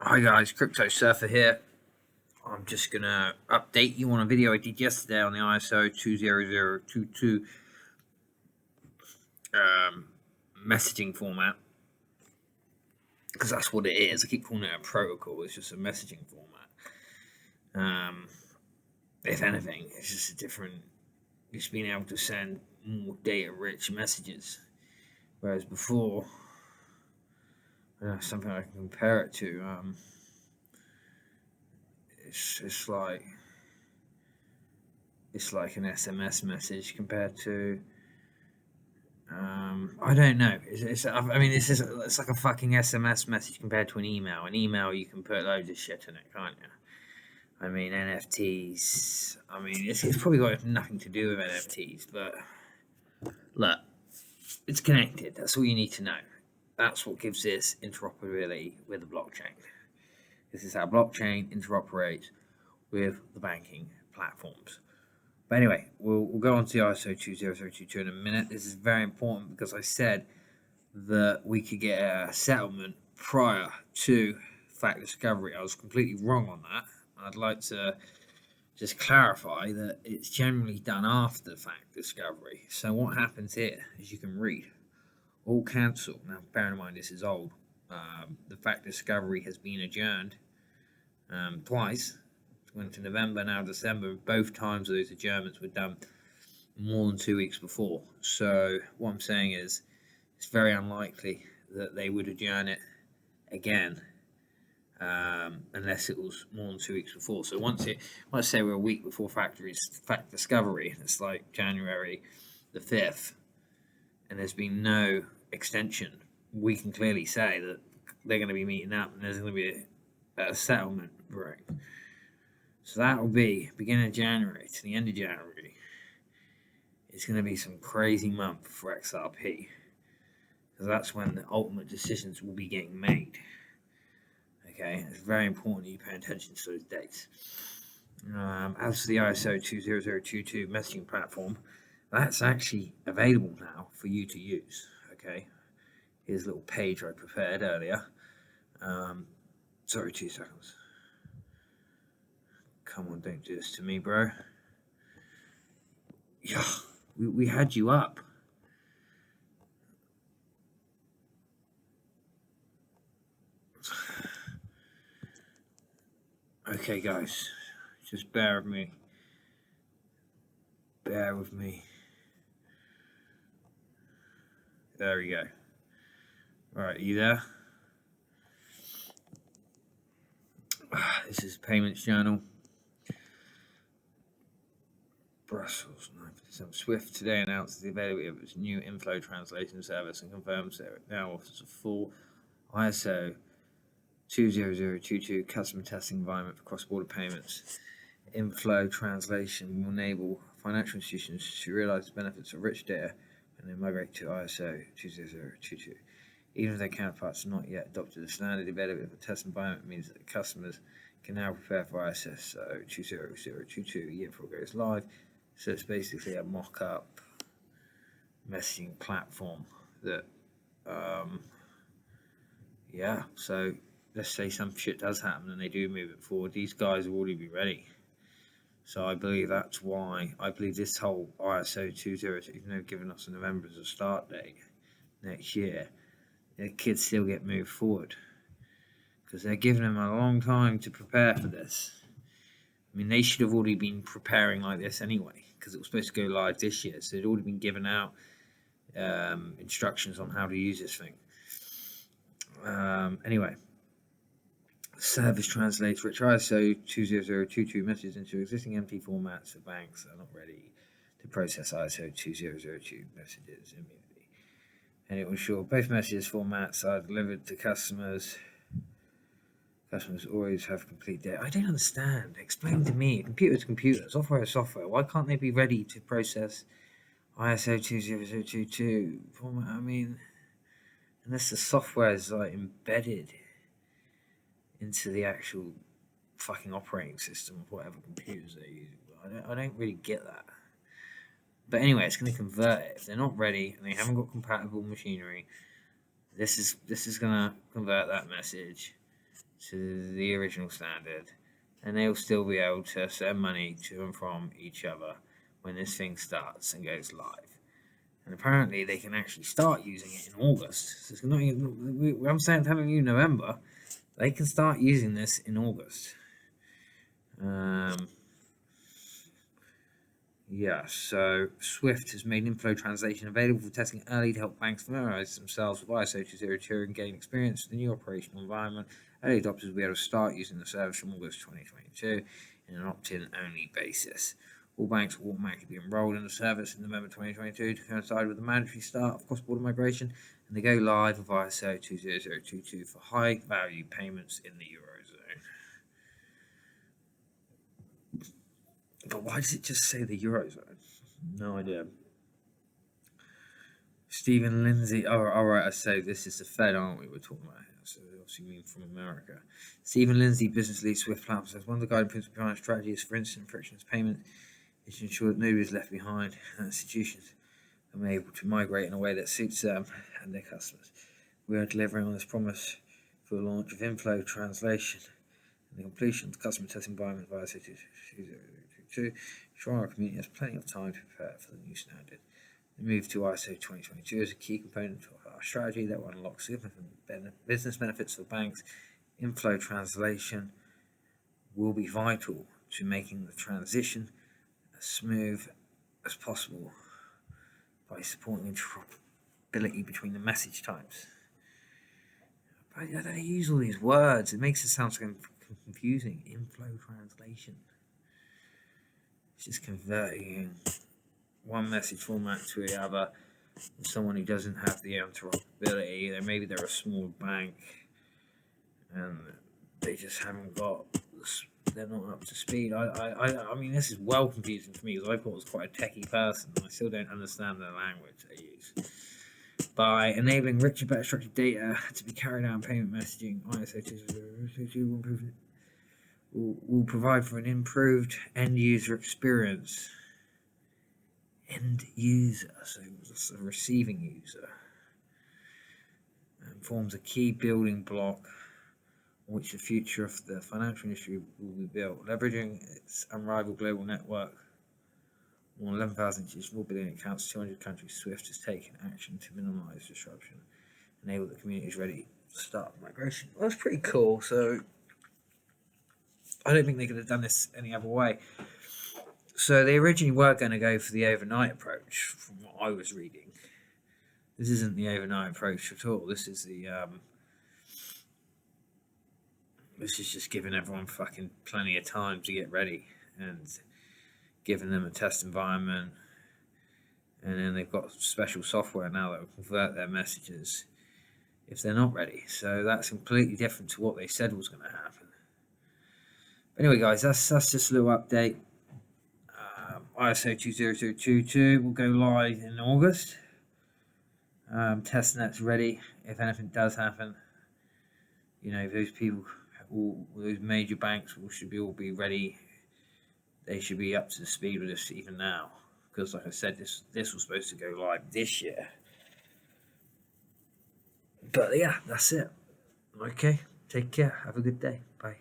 Hi guys, Crypto Surfer here. I'm just gonna update you on a video I did yesterday on the ISO 20022 messaging format, because that's what it is. I keep calling it a protocol. It's just a messaging format. If anything, it's just a different. Just being able to send more data-rich messages, whereas before, something I can compare it to. It's like an SMS message compared to I don't know. It's like a fucking SMS message compared to an email. An email you can put loads of shit in it, can't you? I mean NFTs. I mean it's probably got nothing to do with NFTs, but look, it's connected. That's all you need to know. That's what gives this interoperability with the blockchain. This is how blockchain interoperates with the banking platforms. But anyway, we'll go on to the ISO 20022 in a minute. This is very important because I said that we could get a settlement prior to fact discovery. I was completely wrong on that. I'd like to just clarify that it's generally done after fact discovery. So what happens here, as you can read, all cancel. Now, bear in mind this is old. The fact discovery has been adjourned twice. Went to November, now December. Both times those adjournments were done more than 2 weeks before. So what I'm saying is it's very unlikely that they would adjourn it again unless it was more than 2 weeks before. So let's say we're a week before fact discovery, it's like January the 5th, and there's been no extension, we can clearly say that they're going to be meeting up and there's going to be a settlement break. So that will be beginning of January to the end of January. It's going to be some crazy month for XRP, because that's when the ultimate decisions will be getting made. Okay, it's very important that you pay attention to those dates. As for the ISO 20022 messaging platform, that's actually available now for you to use. Okay, here's a little page I prepared earlier. Sorry, 2 seconds. Come on, don't do this to me, bro. Yeah, we had you up. Okay, guys, just bear with me. Bear with me. There we go. All right, you there? This is Payments Journal. Brussels, 9%. Swift today announced the availability of its new inflow translation service and confirms that it now offers a full ISO 20022 customer testing environment for cross-border payments. Inflow translation will enable financial institutions to realize the benefits of rich data when they migrate to ISO 20022. Even if their counterparts are not yet adopted, the standard availability of a test environment means that customers can now prepare for ISO 20022 a year before it goes live. So it's basically a mock-up messaging platform that, so let's say some shit does happen and they do move it forward, these guys will already be ready. So I believe that's why, I believe this whole ISO 200, even though giving us a November as a start date next year, the kids still get moved forward, because they're giving them a long time to prepare for this. I mean, they should have already been preparing like this anyway, because it was supposed to go live this year. So they'd already been given out instructions on how to use this thing. Anyway, service translates rich ISO 20022 messages into existing MP formats for banks that are not ready to process ISO 2002 messages immediately. And it will ensure both messages formats are delivered to customers. Customers always have complete data. I don't understand. Explain to me. Computer to computer, software to software. Why can't they be ready to process ISO 20022 format? I mean, unless the software is like embedded into the actual fucking operating system of whatever computers they use. I don't really get that. But anyway, it's going to convert it. If they're not ready and they haven't got compatible machinery, this is going to convert that message to the original standard, and they'll still be able to send money to and from each other when this thing starts and goes live. And apparently they can actually start using it in August. So it's not even, I'm saying, telling you November. They can start using this in August. Yeah, so Swift has made inflow translation available for testing early to help banks familiarize themselves with ISO 202 and gain experience in the new operational environment. Early adopters will be able to start using the service from August 2022 in an opt-in only basis. All banks will automatically be enrolled in the service in November 2022 to coincide with the mandatory start of cross-border migration, and they go live with ISO 20022 for high-value payments in the Eurozone. But why does it just say the Eurozone? No idea. Stephen Lindsay. Oh, all right. So this is the Fed, aren't we? We're talking about here. So obviously, mean from America. Stephen Lindsay, business lead, Swift Platform, says one of the guiding principles behind strategy is, for instance, frictionless payment is to ensure that nobody is left behind, and institutions are able to migrate in a way that suits them and their customers. We are delivering on this promise for the launch of inflow translation and the completion of the customer testing environment via ISO 20022, ensuring our community has plenty of time to prepare for the new standard. The move to ISO 2022 is a key component of our strategy that will unlock significant business benefits for banks. Inflow translation will be vital to making the transition as smooth as possible by supporting interoperability between the message types. But they use all these words. It makes it sound so confusing. Inflow translation. It's just converting one message format to the other. Someone who doesn't have the interoperability, maybe they're a small bank and they just haven't got, they're not up to speed. I mean, this is well confusing for me because I thought I was quite a techie person and I still don't understand the language they use. By enabling richer, better structured data to be carried out in payment messaging, ISO 20022 will provide for an improved end user experience. End user, so it's a receiving user, and forms a key building block on which the future of the financial industry will be built. Leveraging its unrivaled global network, more than 11,000 4 billion accounts, 200 countries, Swift has taken action to minimise disruption, enable the communities ready to start migration. Well, that's pretty cool. So I don't think they could have done this any other way. So they originally were going to go for the overnight approach, from what I was reading. This isn't the overnight approach at all. This is the this is just giving everyone fucking plenty of time to get ready and giving them a test environment, and then they've got special software now that will convert their messages if they're not ready. So that's completely different to what they said was going to happen. But anyway, guys, that's just a little update. ISO 20022 will go live in August. Testnet's ready. If anything does happen, you know, those people, those major banks should all be ready. They should be up to the speed with this even now, because like I said, this was supposed to go live this year. But yeah, that's it. Okay, take care. Have a good day. Bye.